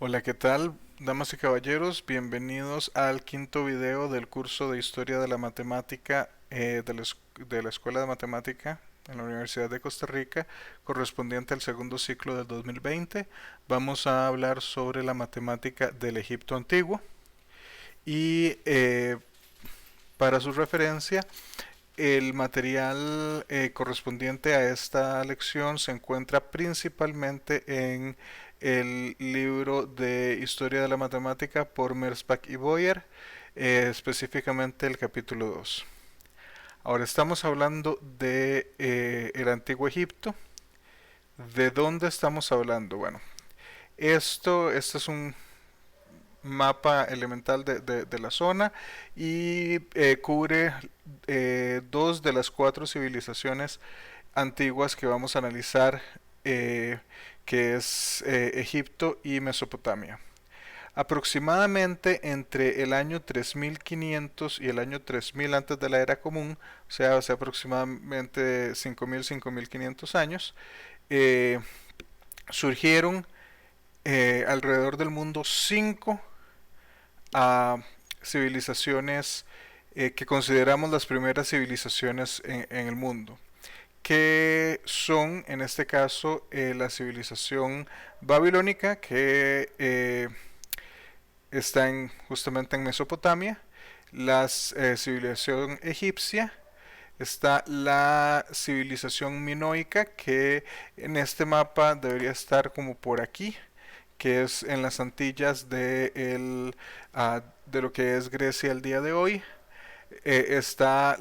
Hola, ¿qué tal, damas y caballeros? Bienvenidos al quinto video del curso de Historia de la Matemática de la Escuela de Matemática en la Universidad de Costa Rica, correspondiente al segundo ciclo del 2020. Vamos a hablar sobre la matemática del Egipto antiguo y para su referencia, el material correspondiente a esta lección se encuentra principalmente en el libro de Historia de la Matemática por Mersbach y Boyer, específicamente el capítulo 2. Ahora estamos hablando de el Antiguo Egipto. ¿De dónde estamos hablando? Bueno, esto es un mapa elemental de la zona y cubre dos de las cuatro civilizaciones antiguas que vamos a analizar, que es Egipto y Mesopotamia. Aproximadamente entre el año 3500 y el año 3000 antes de la era común, o sea, hace aproximadamente 5000-5500 años, eh, surgieron alrededor del mundo cinco a civilizaciones que consideramos las primeras civilizaciones en el mundo, que son en este caso la civilización babilónica, que está justamente en Mesopotamia, la civilización egipcia, está la civilización minoica, que en este mapa debería estar como por aquí, que es en las Antillas de lo que es Grecia el día de hoy. Está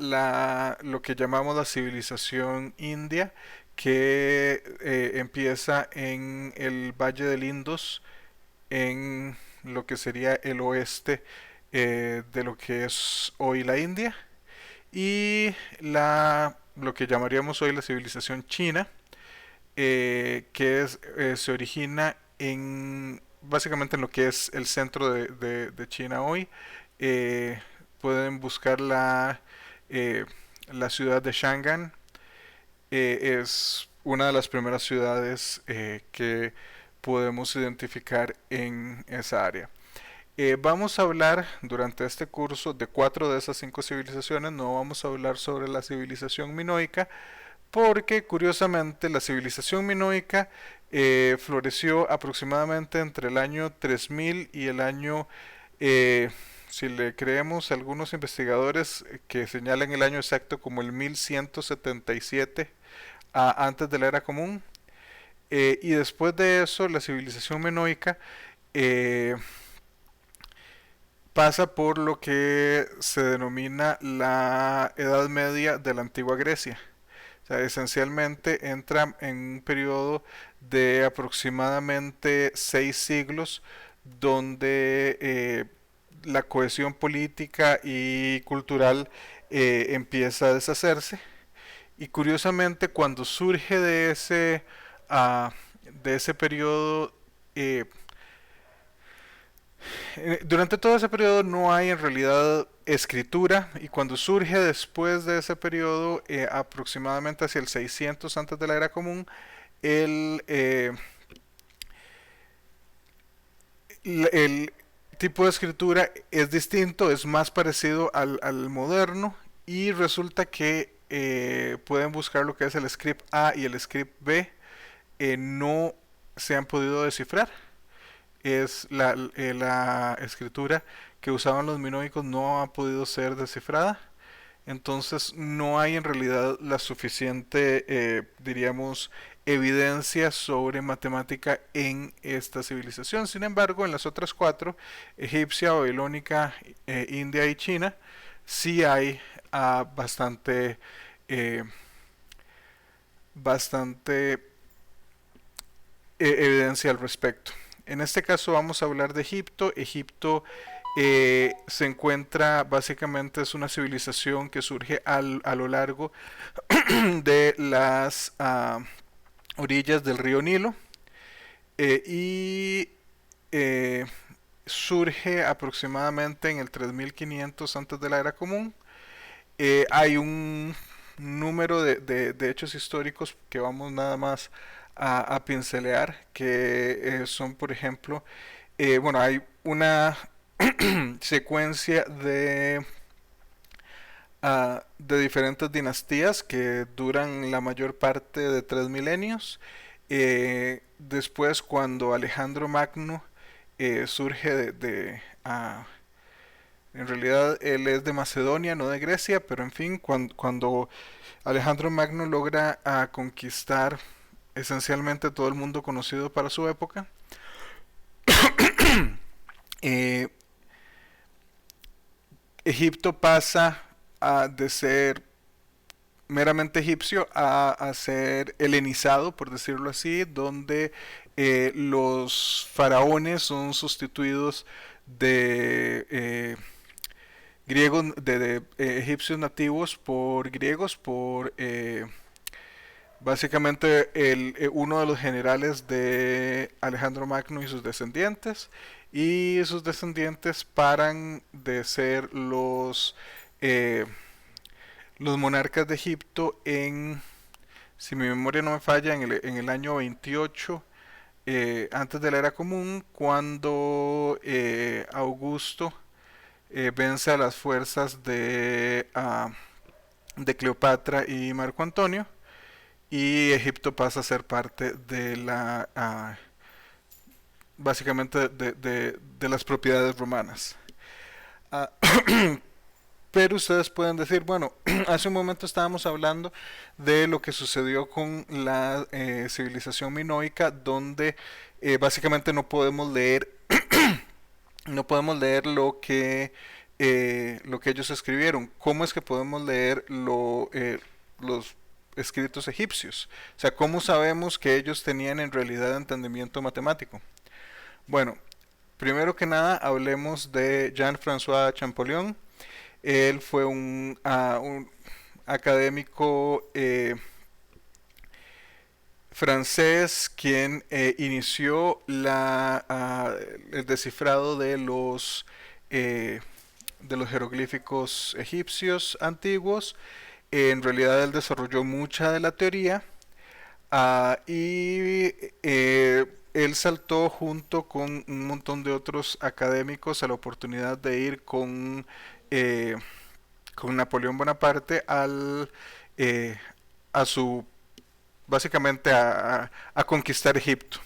lo que llamamos la civilización india, que empieza en el Valle del Indus, en lo que sería el oeste de lo que es hoy la India, y lo que llamaríamos hoy la civilización china, se origina básicamente en lo que es el centro de China hoy. Eh, Pueden buscar eh, la ciudad de Shangan. Es una de las primeras ciudades que podemos identificar en esa área. Vamos a hablar durante este curso de cuatro de esas cinco civilizaciones. No vamos a hablar sobre la civilización minoica, porque curiosamente la civilización minoica floreció aproximadamente entre el año 3000 y el año, eh, si le creemos a algunos investigadores que señalan el año exacto como el 1177 antes de la era común. Y después de eso la civilización minoica eh, pasa por lo que se denomina la Edad Media de la antigua Grecia. O sea, esencialmente entra en un periodo de aproximadamente 6 siglos, donde la cohesión política y cultural empieza a deshacerse. Y curiosamente, cuando surge de ese periodo, eh, durante todo ese periodo no hay en realidad escritura, y cuando surge después de ese periodo, aproximadamente hacia el 600 antes de la era común, el, eh, el tipo de escritura es distinto, es más parecido al moderno, y resulta que pueden buscar lo que es el script A y el script B, no se han podido descifrar. Es la escritura que usaban los minoicos, no ha podido ser descifrada. Entonces no hay en realidad la suficiente, diríamos, evidencia sobre matemática en esta civilización. Sin embargo, en las otras cuatro, egipcia, babilónica, india y china, sí hay bastante, eh, bastante evidencia al respecto. En este caso vamos a hablar de Egipto. Egipto se encuentra, básicamente es una civilización que surge a lo largo de las orillas del río Nilo, y eh, surge aproximadamente en el 3500 antes de la era común. Hay un número de hechos históricos que vamos nada más a pincelear, que son, por ejemplo, bueno, hay una secuencia de diferentes dinastías que duran la mayor parte de 3 milenios. Después, cuando Alejandro Magno surge en realidad él es de Macedonia, no de Grecia, pero en fin, cuando Alejandro Magno logra conquistar esencialmente todo el mundo conocido para su época, eh, Egipto pasa de ser meramente egipcio a ser helenizado, por decirlo así, donde los faraones son sustituidos de griegos, de egipcios nativos por griegos, por básicamente uno de los generales de Alejandro Magno y sus descendientes. Y sus descendientes paran de ser los monarcas de Egipto si mi memoria no me falla, en el año 28 antes de la era común, cuando Augusto vence a las fuerzas de Cleopatra y Marco Antonio, y Egipto pasa a ser parte de básicamente de las propiedades romanas. Ah, pero ustedes pueden decir, bueno, hace un momento estábamos hablando de lo que sucedió con la civilización minoica, donde básicamente no podemos leer lo que ellos escribieron. ¿Cómo es que podemos leer los escritos egipcios? O sea, ¿cómo sabemos que ellos tenían en realidad entendimiento matemático? Bueno, primero que nada hablemos de Jean-François Champollion. Él fue un académico francés quien inició el descifrado eh, de los jeroglíficos egipcios antiguos. En realidad él desarrolló mucha de la teoría, y él saltó junto con un montón de otros académicos a la oportunidad de ir eh, con Napoleón Bonaparte eh, a su básicamente a conquistar Egipto.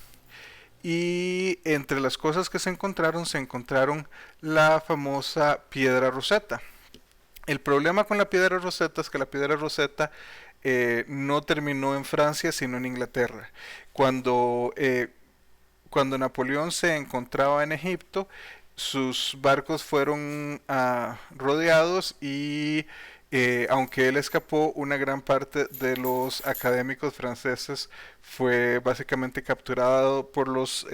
Y entre las cosas que se encontraron la famosa piedra Rosetta. El problema con la piedra Rosetta es que la piedra Rosetta no terminó en Francia, sino en Inglaterra. Cuando Napoleón se encontraba en Egipto, sus barcos fueron rodeados, y aunque él escapó, una gran parte de los académicos franceses fue básicamente capturado por los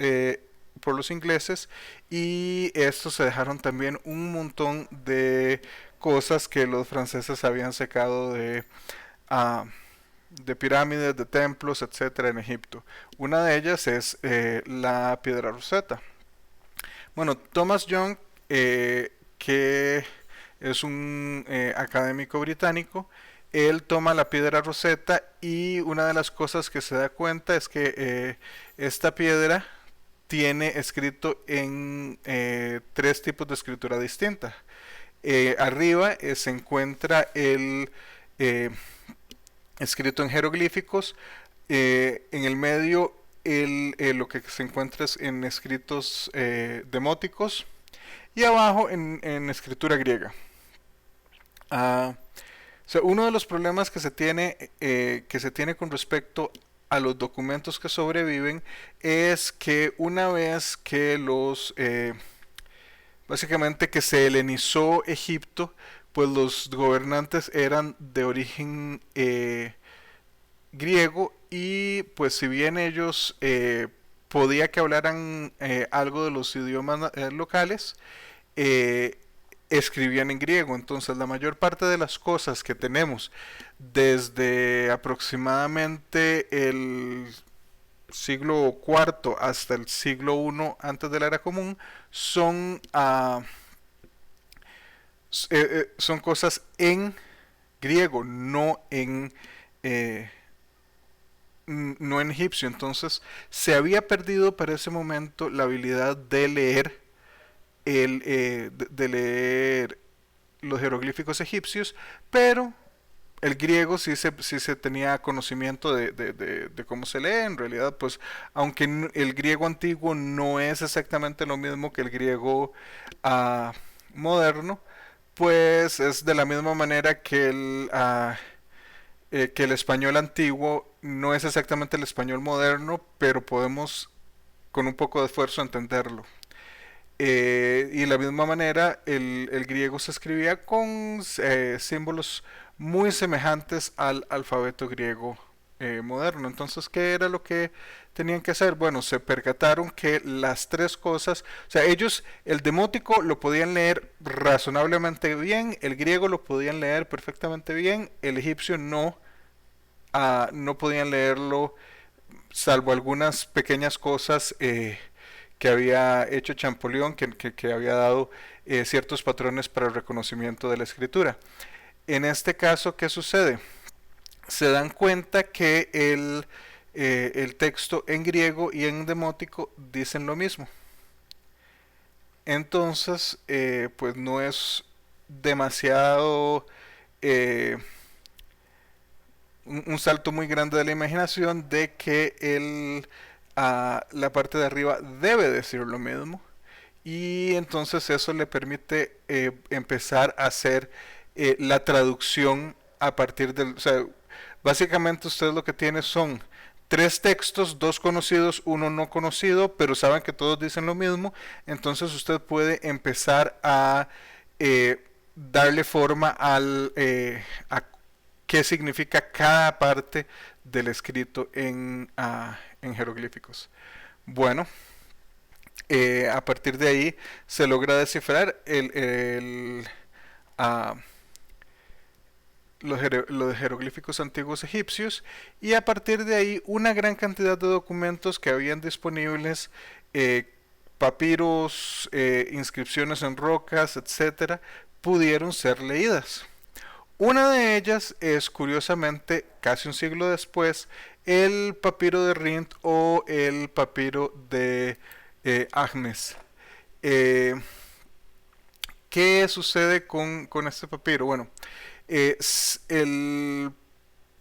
ingleses, y estos se dejaron también un montón de cosas que los franceses habían sacado ah, de pirámides, de templos, etcétera, en Egipto. Una de ellas es la piedra Rosetta. Bueno, Thomas Young, que es un académico británico, él toma la piedra Rosetta, y una de las cosas que se da cuenta es que esta piedra tiene escrito en 3 tipos de escritura distinta. Arriba se encuentra el eh, escrito en jeroglíficos. En el medio lo que se encuentra es en escritos demóticos, y abajo en escritura griega. Ah, o sea, uno de los problemas que se tiene con respecto a los documentos que sobreviven es que una vez que básicamente que se helenizó Egipto, pues los gobernantes eran de origen griego, y pues si bien ellos podía que hablaran algo de los idiomas locales, eh, escribían en griego. Entonces la mayor parte de las cosas que tenemos desde aproximadamente el siglo cuarto hasta el siglo I antes de la era común son cosas en griego, no en no en egipcio. Entonces se había perdido para ese momento la habilidad de leer de leer los jeroglíficos egipcios, pero el griego sí se tenía conocimiento de cómo se lee. En realidad, pues, aunque el griego antiguo no es exactamente lo mismo que el griego moderno, pues es de la misma manera que el español antiguo no es exactamente el español moderno, pero podemos con un poco de esfuerzo entenderlo. Y de la misma manera, el griego se escribía con símbolos muy semejantes al alfabeto griego moderno. Entonces, ¿qué era lo que tenían que hacer? Bueno, se percataron que las tres cosas, o sea, ellos el demótico lo podían leer razonablemente bien, el griego lo podían leer perfectamente bien, el egipcio no, no podían leerlo, salvo algunas pequeñas cosas que había hecho Champollion, que había dado ciertos patrones para el reconocimiento de la escritura. En este caso, ¿qué sucede? Se dan cuenta que el texto en griego y en demótico dicen lo mismo. Entonces, pues no es demasiado eh, un salto muy grande de la imaginación de que la parte de arriba debe decir lo mismo, y entonces eso le permite empezar a hacer la traducción a partir del... O sea, básicamente usted lo que tiene son tres textos, dos conocidos, uno no conocido, pero saben que todos dicen lo mismo. Entonces usted puede empezar a darle forma a qué significa cada parte del escrito en jeroglíficos. Bueno, a partir de ahí se logra descifrar ah, los jeroglíficos antiguos egipcios, y a partir de ahí una gran cantidad de documentos que habían disponibles, papiros, inscripciones en rocas, etcétera, pudieron ser leídas. Una de ellas es, curiosamente, casi un siglo después, el papiro de Rhind o el papiro de Agnes. Eh, ¿Qué sucede con este papiro? Bueno, el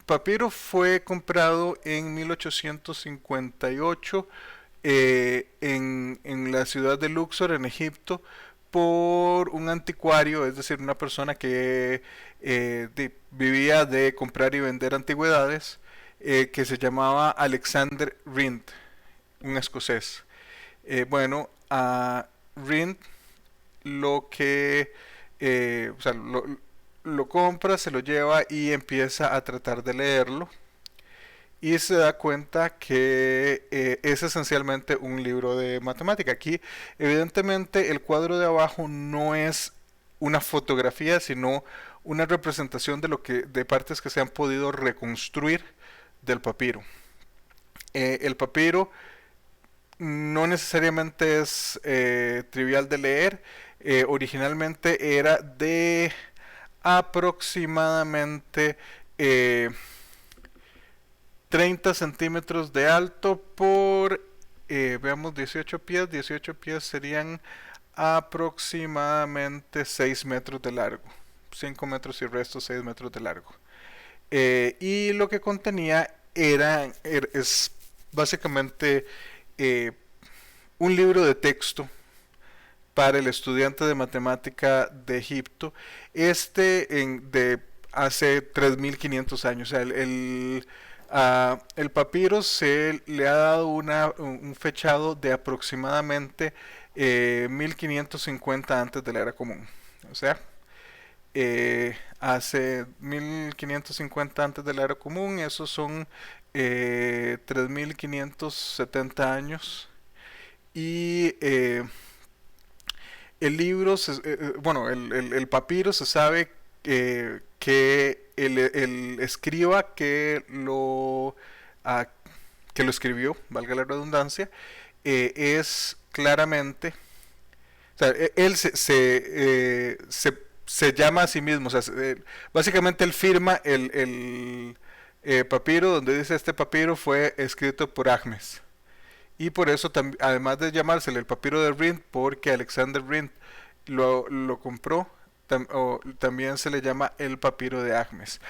papiro fue comprado en 1858 en la ciudad de Luxor, en Egipto, por un anticuario, es decir, una persona que vivía de comprar y vender antigüedades, que se llamaba Alexander Rhind, un escocés. Bueno, a Rhind lo que, o sea, lo compra, se lo lleva y empieza a tratar de leerlo, y se da cuenta que es esencialmente un libro de matemática. Aquí, evidentemente, el cuadro de abajo no es una fotografía, sino una representación de partes que se han podido reconstruir del papiro. El papiro no necesariamente es trivial de leer. Originalmente era de aproximadamente eh, 30 centímetros de alto por, veamos, 18 pies. 18 pies serían aproximadamente 6 metros de largo. 5 metros y resto 6 metros de largo. Y lo que contenía es básicamente eh, un libro de texto para el estudiante de matemática de Egipto, de hace 3500 años. O sea, el papiro se le ha dado un fechado de aproximadamente 1550 antes de la era común. O sea, hace 1550 antes de la era común, esos son 3570 años. Y el libro, bueno, el papiro se sabe que el escriba ah, que lo escribió, valga la redundancia, es claramente, o sea, él se llama a sí mismo, o sea, básicamente él firma papiro, donde dice este papiro fue escrito por Agmes. Y por eso, además de llamársele el papiro de Rhind, porque Alexander Rhind lo compró, también se le llama el papiro de Agmes.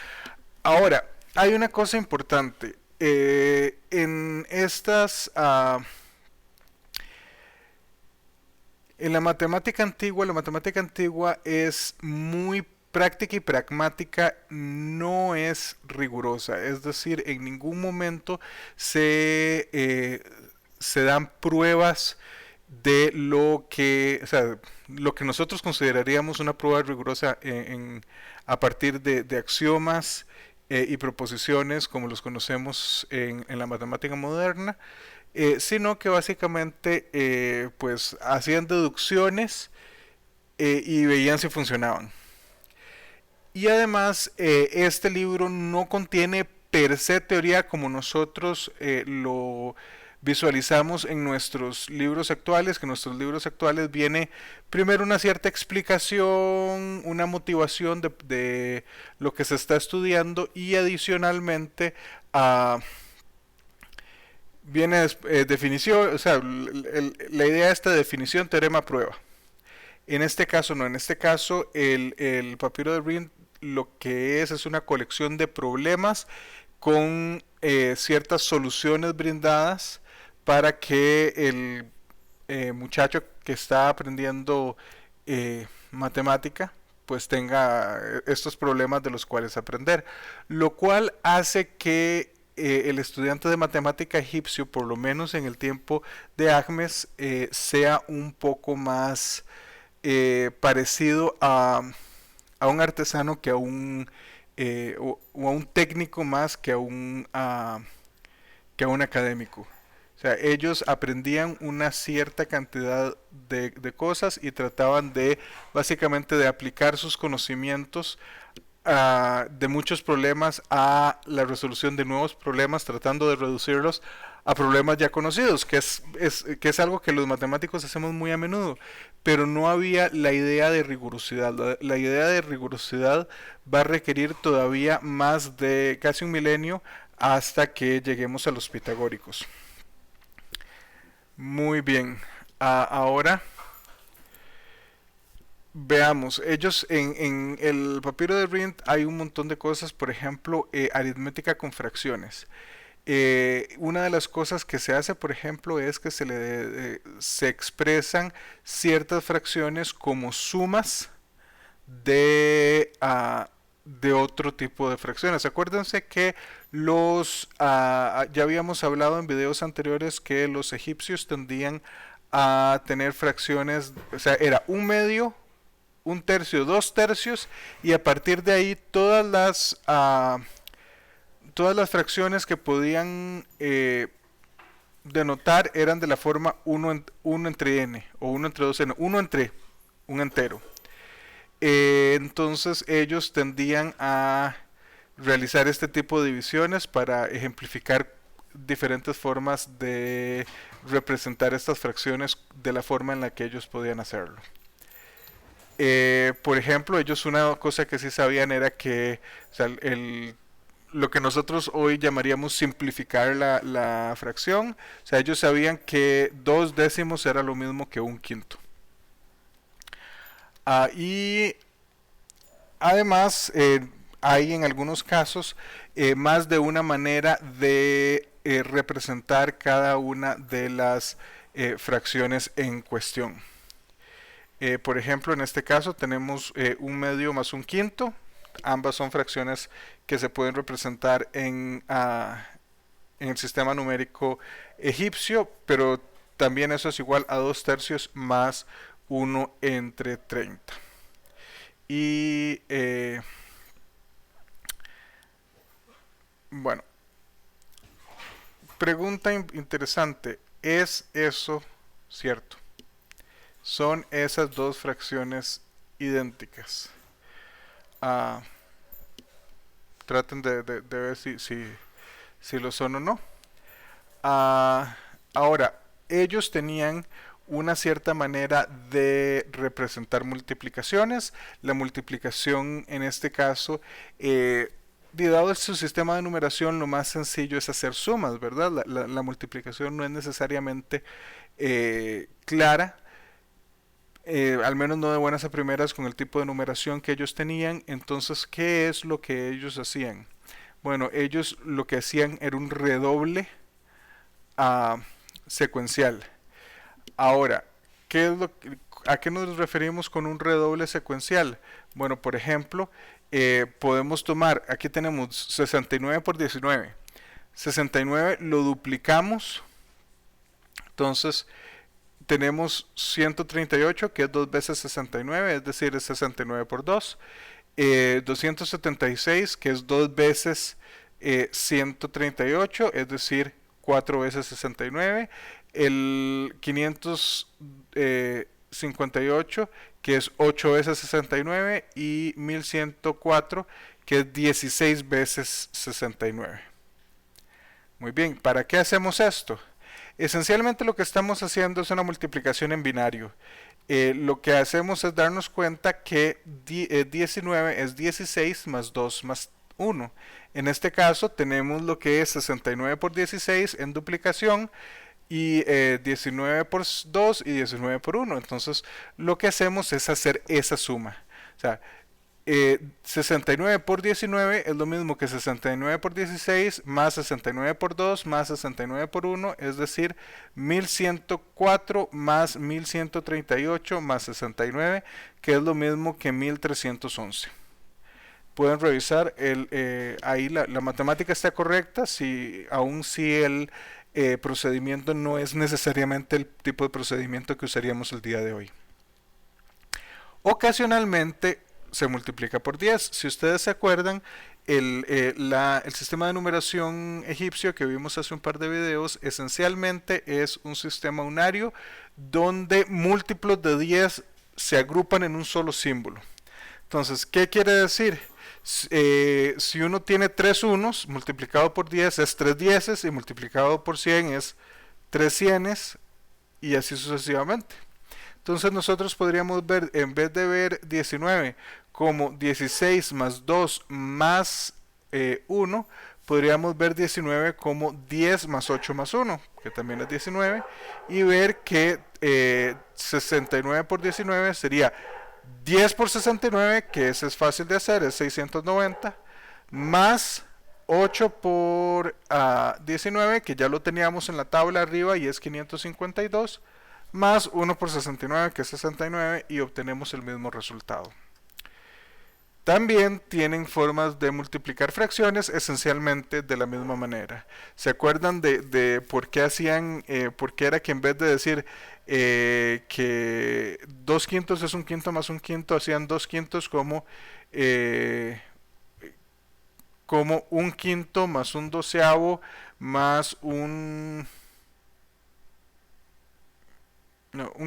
Ahora, hay una cosa importante. En estas... en la matemática antigua es muy práctica y pragmática, no es rigurosa. Es decir, en ningún momento se dan pruebas de o sea, lo que nosotros consideraríamos una prueba rigurosa a partir de axiomas y proposiciones como los conocemos en la matemática moderna, sino que básicamente pues hacían deducciones y veían si funcionaban. Y además este libro no contiene per se teoría como nosotros lo visualizamos en nuestros libros actuales, que en nuestros libros actuales viene primero una cierta explicación, una motivación de lo que se está estudiando y adicionalmente viene definición, o sea, la idea de esta definición, teorema, prueba. En este caso no, en este caso el papiro de Rhind lo que es una colección de problemas con ciertas soluciones brindadas para que el muchacho que está aprendiendo matemática pues tenga estos problemas de los cuales aprender, lo cual hace que el estudiante de matemática egipcio, por lo menos en el tiempo de Agmes, sea un poco más parecido a un artesano que a o a un técnico más que a un académico. O sea, ellos aprendían una cierta cantidad de cosas y trataban de básicamente de aplicar sus conocimientos de muchos problemas a la resolución de nuevos problemas, tratando de reducirlos a problemas ya conocidos, que es algo que los matemáticos hacemos muy a menudo, pero no había la idea de rigurosidad. La idea de rigurosidad va a requerir todavía más de casi un milenio hasta que lleguemos a los pitagóricos. Muy bien, ahora veamos, ellos en el papiro de Rhind hay un montón de cosas, por ejemplo, aritmética con fracciones. Una de las cosas que se hace, por ejemplo, es que se expresan ciertas fracciones como sumas de otro tipo de fracciones. Acuérdense que ya habíamos hablado en videos anteriores que los egipcios tendían a tener fracciones, o sea, era un medio, un tercio, dos tercios, y a partir de ahí todas las fracciones que podían denotar eran de la forma uno entre n o uno entre 2n, uno entre un entero. Entonces ellos tendían a realizar este tipo de divisiones para ejemplificar diferentes formas de representar estas fracciones de la forma en la que ellos podían hacerlo. Por ejemplo, ellos una cosa que sí sabían era que, o sea, lo que nosotros hoy llamaríamos simplificar la fracción, o sea, ellos sabían que 2 décimos era lo mismo que un quinto. Y además, hay en algunos casos más de una manera de representar cada una de las fracciones en cuestión. Por ejemplo, en este caso tenemos un medio más un quinto. Ambas son fracciones que se pueden representar en el sistema numérico egipcio, pero también eso es igual a 2 tercios más 1 entre 30. Y bueno, pregunta interesante, ¿es eso cierto? ¿Son esas dos fracciones idénticas? Traten de ver si lo son o no. Ahora, ellos tenían una cierta manera de representar multiplicaciones. La multiplicación en este caso Y dado su sistema de numeración, lo más sencillo es hacer sumas, ¿verdad? La multiplicación no es necesariamente clara, al menos no de buenas a primeras con el tipo de numeración que ellos tenían. Entonces, ¿qué es lo que ellos hacían? Bueno, ellos lo que hacían era un redoble ah, secuencial. Ahora, ¿a qué nos referimos con un redoble secuencial? Bueno, por ejemplo, podemos tomar, aquí tenemos 69 por 19. 69 lo duplicamos, entonces tenemos 138, que es 2 veces 69, es decir, es 69 por 2. 276, que es 2 veces 138, es decir, 4 veces 69. El 558, que es 8 veces 69. Y 1104, que es 16 veces 69. Muy bien, ¿para qué hacemos esto? Esencialmente lo que estamos haciendo es una multiplicación en binario. Lo que hacemos es darnos cuenta que 19 es 16 más 2 más 1. En este caso tenemos lo que es 69 por 16 en duplicación y 19 por 2 y 19 por 1. Entonces lo que hacemos es hacer esa suma. O sea, 69 por 19 es lo mismo que 69 por 16 más 69 por 2 más 69 por 1, es decir, 1104 más 1138 más 69, que es lo mismo que 1311. Pueden revisar, ahí la matemática está correcta, aun si el procedimiento no es necesariamente el tipo de procedimiento que usaríamos el día de hoy. Ocasionalmente se multiplica por 10. Si ustedes se acuerdan, el sistema de numeración egipcio que vimos hace un par de videos esencialmente es un sistema unario donde múltiplos de 10 se agrupan en un solo símbolo. Entonces, ¿qué quiere decir? Si uno tiene 3 unos, multiplicado por 10 es 3 dieces y multiplicado por 100 es 3 cienes y así sucesivamente. Entonces nosotros podríamos ver, en vez de ver 19 como 16 más 2 más 1, podríamos ver 19 como 10 más 8 más 1, que también es 19, y ver que 69 por 19 sería 10 por 69, que ese es fácil de hacer, es 690, más 8 por 19, que ya lo teníamos en la tabla arriba y es 552, más 1 por 69, que es 69, y obtenemos el mismo resultado. También tienen formas de multiplicar fracciones esencialmente de la misma manera. ¿Se acuerdan de por qué hacían, por qué era que en vez de decir que 2 quintos es un quinto más un quinto, hacían 2 quintos como un quinto más un doceavo más un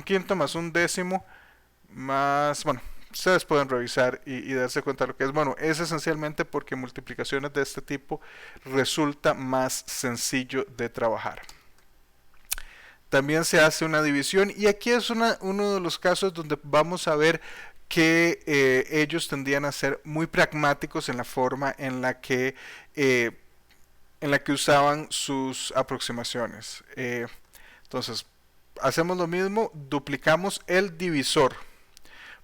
quinto más un décimo más, bueno, ustedes pueden revisar y darse cuenta de lo que es. Bueno, es esencialmente porque multiplicaciones de este tipo resulta más sencillo de trabajar. También se hace una división y aquí es uno de los casos donde vamos a ver que ellos tendían a ser muy pragmáticos en la forma en la que usaban sus aproximaciones. Entonces, hacemos lo mismo, duplicamos el divisor.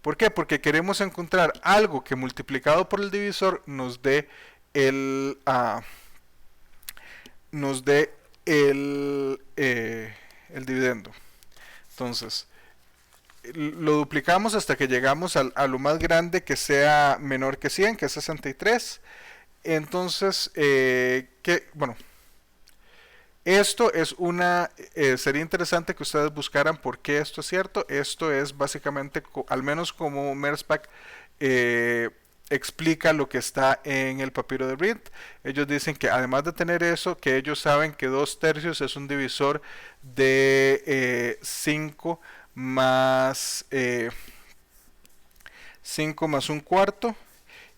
¿Por qué? Porque queremos encontrar algo que multiplicado por el divisor nos dé el el dividendo. Entonces, lo duplicamos hasta que llegamos a lo más grande que sea menor que 100, que es 63. Entonces, bueno, esto es sería interesante que ustedes buscaran por qué esto es cierto. Esto es básicamente, al menos como Mersbach explica lo que está en el papiro de Reed. Ellos dicen que además de tener eso, que ellos saben que 2 tercios es un divisor de 5 más 5 más un cuarto.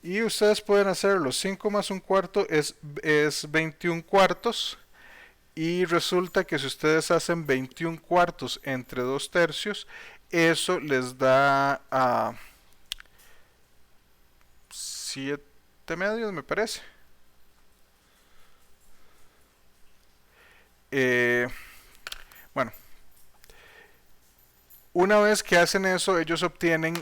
Y ustedes pueden hacerlo. 5 más un cuarto es 21 cuartos. Y resulta que si ustedes hacen 21 cuartos entre 2 tercios, eso les da a 7 medios, me parece. bueno, una vez que hacen eso, ellos obtienen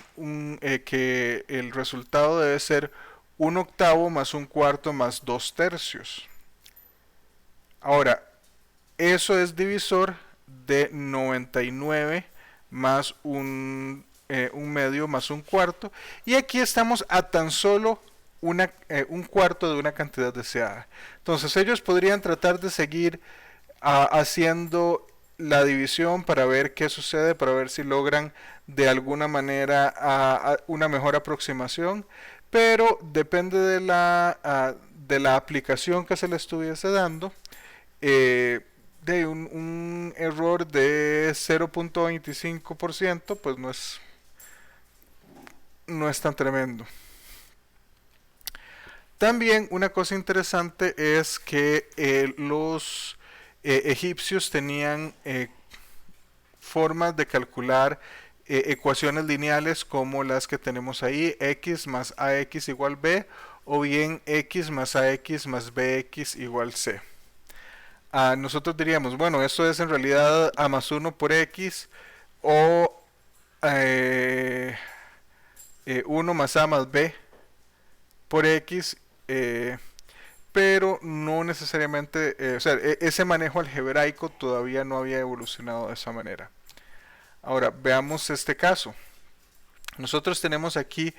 que el resultado debe ser un octavo más un cuarto más dos tercios. Ahora, eso es divisor de 99 más un medio más un cuarto. Y aquí estamos a tan solo un cuarto de una cantidad deseada. Entonces ellos podrían tratar de seguir haciendo la división para ver qué sucede, para ver si logran de alguna manera una mejor aproximación, pero depende de la aplicación que se le estuviese dando. De un error de 0.25% pues no es tan tremendo. También una cosa interesante es que los egipcios tenían formas de calcular ecuaciones lineales como las que tenemos ahí, x más ax igual b, o bien x más ax más bx igual c. Nosotros diríamos, bueno, esto es en realidad a más 1 por x, o 1 más a más b por x, pero no necesariamente, o sea, ese manejo algebraico todavía no había evolucionado de esa manera. Ahora, veamos este caso. Nosotros tenemos aquí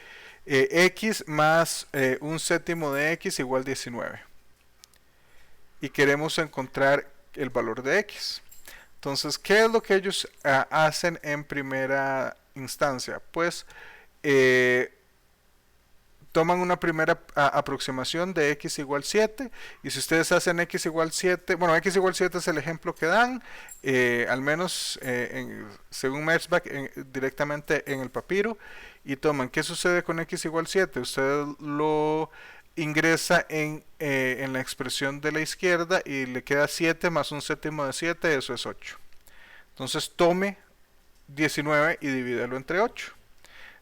x más un séptimo de x igual 19. Y queremos encontrar el valor de x. Entonces, ¿qué es lo que ellos hacen en primera instancia? Pues toman una primera aproximación de x igual 7, y si ustedes hacen x igual 7, bueno, x igual 7 es el ejemplo que dan, al menos según Merzbach, directamente en el papiro, y toman, ¿qué sucede con x igual 7? Usted lo ingresa en la expresión de la izquierda y le queda 7 más un séptimo de 7, eso es 8. Entonces tome 19 y divídelo entre 8.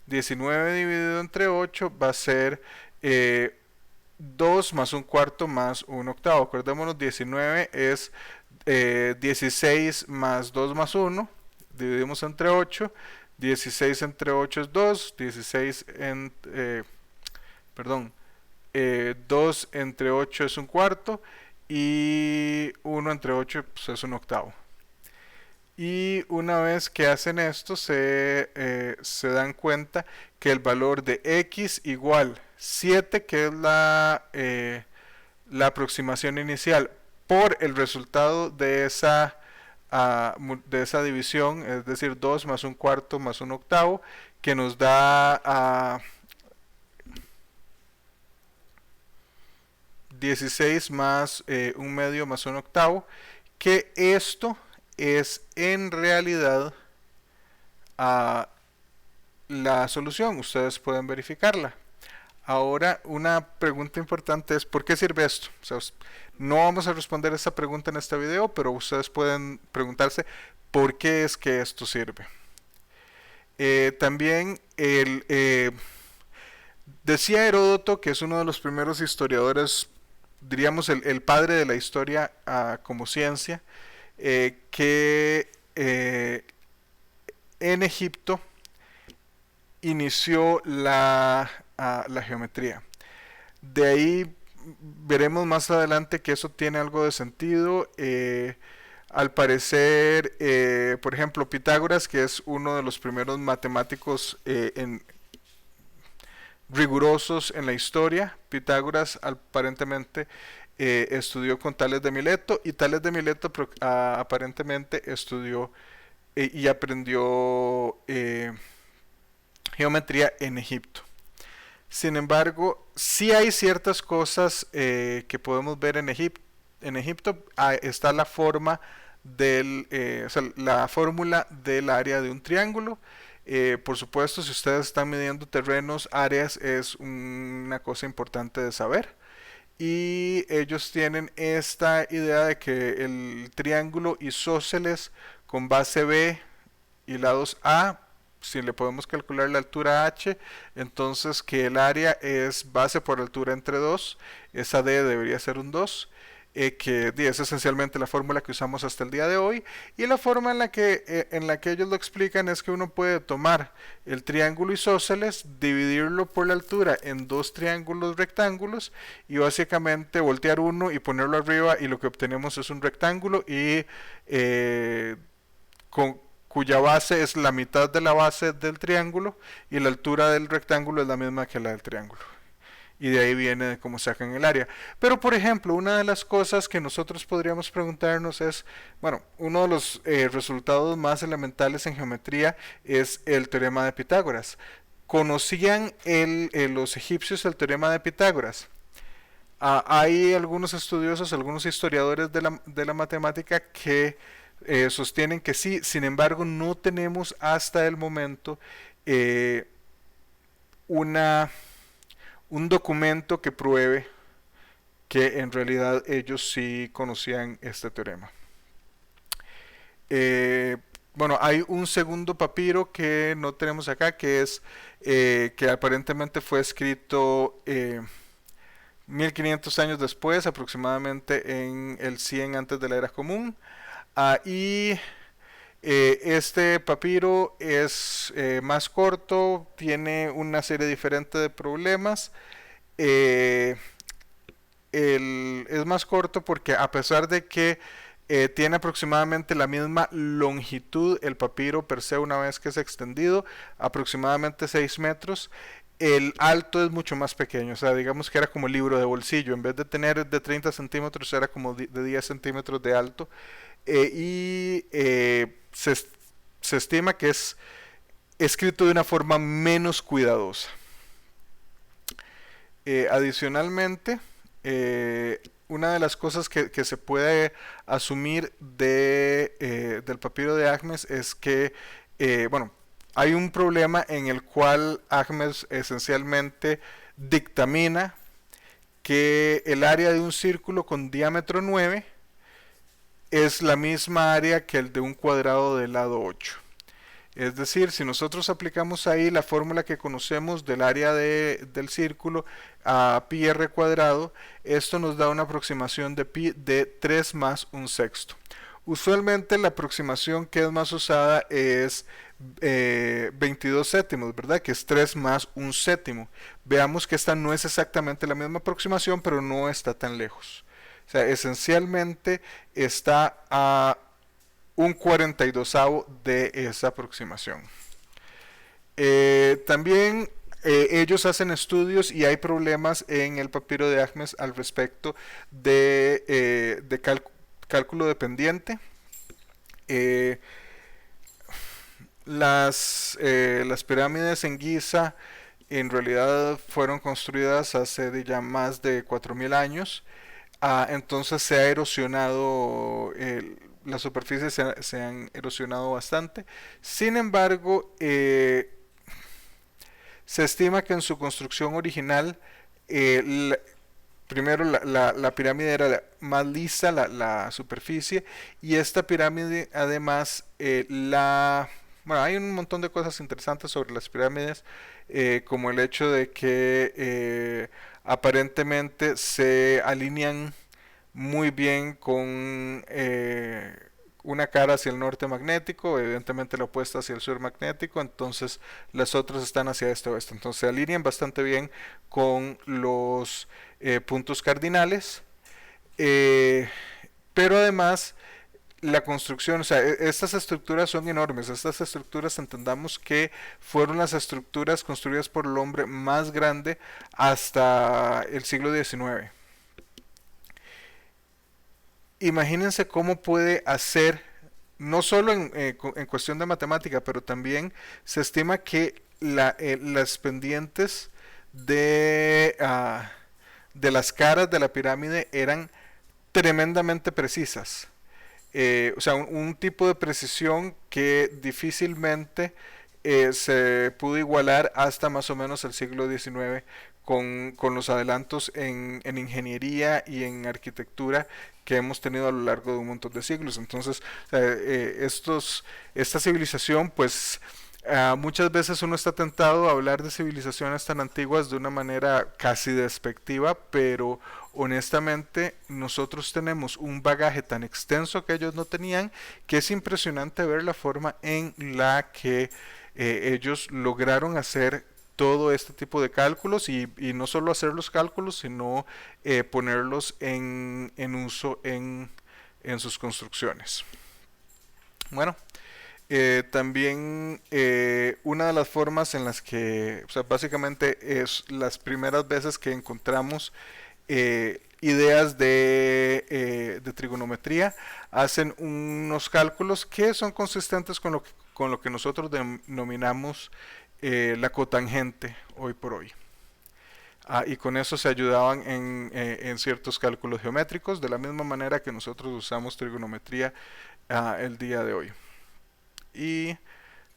19 dividido entre 8 va a ser 2 más un cuarto más un octavo. Acordémonos, 19 es 16 más 2 más 1. Dividimos entre 8. 16 entre 8 es 2. 16 perdón. 2 entre 8 es un cuarto. Y 1 entre 8 pues, es un octavo. Y una vez que hacen esto se dan cuenta que el valor de x igual 7, que es la aproximación inicial, por el resultado de esa división, es decir, 2 más un cuarto más un octavo, que nos da 16 más un medio más un octavo, que esto es en realidad la solución. Ustedes pueden verificarla. Ahora, una pregunta importante es, ¿por qué sirve esto? O sea, no vamos a responder esta pregunta en este video, pero ustedes pueden preguntarse por qué es que esto sirve. También decía Heródoto, que es uno de los primeros historiadores, diríamos el padre de la historia como ciencia, que en Egipto inició la geometría. De ahí veremos más adelante que eso tiene algo de sentido. Al parecer, por ejemplo, Pitágoras, que es uno de los primeros matemáticos rigurosos en la historia, Pitágoras aparentemente estudió con Tales de Mileto, y Tales de Mileto aparentemente estudió y aprendió geometría en Egipto. Sin embargo, sí hay ciertas cosas que podemos ver en Egipto. En Egipto está la forma o sea, la fórmula del área de un triángulo. Por supuesto, si ustedes están midiendo terrenos, áreas es una cosa importante de saber. Y ellos tienen esta idea de que el triángulo isósceles con base B y lados A, si le podemos calcular la altura h, entonces que el área es base por altura entre 2, esa D debería ser un 2, que es esencialmente la fórmula que usamos hasta el día de hoy, y la forma en la que ellos lo explican es que uno puede tomar el triángulo isósceles, dividirlo por la altura en dos triángulos rectángulos y básicamente voltear uno y ponerlo arriba, y lo que obtenemos es un rectángulo y cuya base es la mitad de la base del triángulo, y la altura del rectángulo es la misma que la del triángulo, y de ahí viene cómo sacan el área. Pero por ejemplo, una de las cosas que nosotros podríamos preguntarnos es, bueno, uno de los resultados más elementales en geometría es el teorema de Pitágoras. ¿Conocían los egipcios el teorema de Pitágoras? Hay algunos estudiosos, algunos historiadores de la matemática que sostienen que sí. Sin embargo, no tenemos hasta el momento eh, una un documento que pruebe que en realidad ellos sí conocían este teorema. Eh, bueno, hay un segundo papiro que no tenemos acá, que es que aparentemente fue escrito 1500 años después, aproximadamente en el 100 antes de la era común. Y este papiro es más corto, tiene una serie diferente de problemas. Eh, es más corto porque, a pesar de que tiene aproximadamente la misma longitud el papiro per se una vez que es extendido, aproximadamente 6 metros, el alto es mucho más pequeño. O sea, digamos que era como el libro de bolsillo, en vez de tener de 30 centímetros era como de 10 centímetros de alto. Y se estima que es escrito de una forma menos cuidadosa. Adicionalmente, una de las cosas que se puede asumir del papiro de Agmes es que, bueno, hay un problema en el cual Agmes esencialmente dictamina que el área de un círculo con diámetro 9 es la misma área que el de un cuadrado del lado 8. Es decir, si nosotros aplicamos ahí la fórmula que conocemos del área del círculo a pi r cuadrado, esto nos da una aproximación de pi de 3 más un sexto. Usualmente la aproximación que es más usada es 22 séptimos, ¿verdad? Que es 3 más un séptimo. Veamos que esta no es exactamente la misma aproximación, pero no está tan lejos. O sea, esencialmente está a un 42avo de esa aproximación. También ellos hacen estudios y hay problemas en el papiro de Agmes al respecto de cálculo dependiente. Las pirámides en Giza en realidad fueron construidas hace ya más de 4000 años. Entonces se ha erosionado, las superficies se han erosionado bastante. Sin embargo, se estima que en su construcción original, primero la pirámide era más lisa, la superficie, y esta pirámide además, bueno, hay un montón de cosas interesantes sobre las pirámides, como el hecho de que aparentemente se alinean muy bien con una cara hacia el norte magnético, evidentemente la opuesta hacia el sur magnético, entonces las otras están hacia este oeste, entonces se alinean bastante bien con los puntos cardinales, pero además la construcción, o sea, estas estructuras son enormes. Estas estructuras, entendamos que fueron las estructuras construidas por el hombre más grande hasta el siglo XIX. Imagínense cómo puede hacer, no solo en cuestión de matemática, pero también se estima que las pendientes de las caras de la pirámide eran tremendamente precisas. O sea, un tipo de precisión que difícilmente se pudo igualar hasta más o menos el siglo XIX con los adelantos en ingeniería y en arquitectura que hemos tenido a lo largo de un montón de siglos. Entonces, esta civilización pues Muchas veces uno está tentado a hablar de civilizaciones tan antiguas de una manera casi despectiva, pero honestamente nosotros tenemos un bagaje tan extenso que ellos no tenían, que es impresionante ver la forma en la que ellos lograron hacer todo este tipo de cálculos y no solo hacer los cálculos, sino ponerlos en uso en sus construcciones. Bueno, también una de las formas en las que, o sea, básicamente es las primeras veces que encontramos ideas de trigonometría, hacen unos cálculos que son consistentes con lo que nosotros denominamos la cotangente hoy por hoy. Y con eso se ayudaban en ciertos cálculos geométricos, de la misma manera que nosotros usamos trigonometría el día de hoy. Y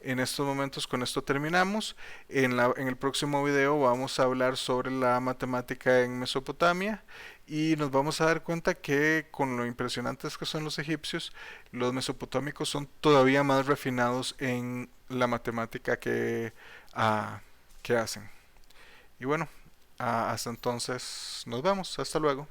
en estos momentos con esto terminamos. En el próximo video vamos a hablar sobre la matemática en Mesopotamia y nos vamos a dar cuenta que con lo impresionantes que son los egipcios, los mesopotámicos son todavía más refinados en la matemática que hacen. Y bueno, hasta entonces nos vemos. Hasta luego.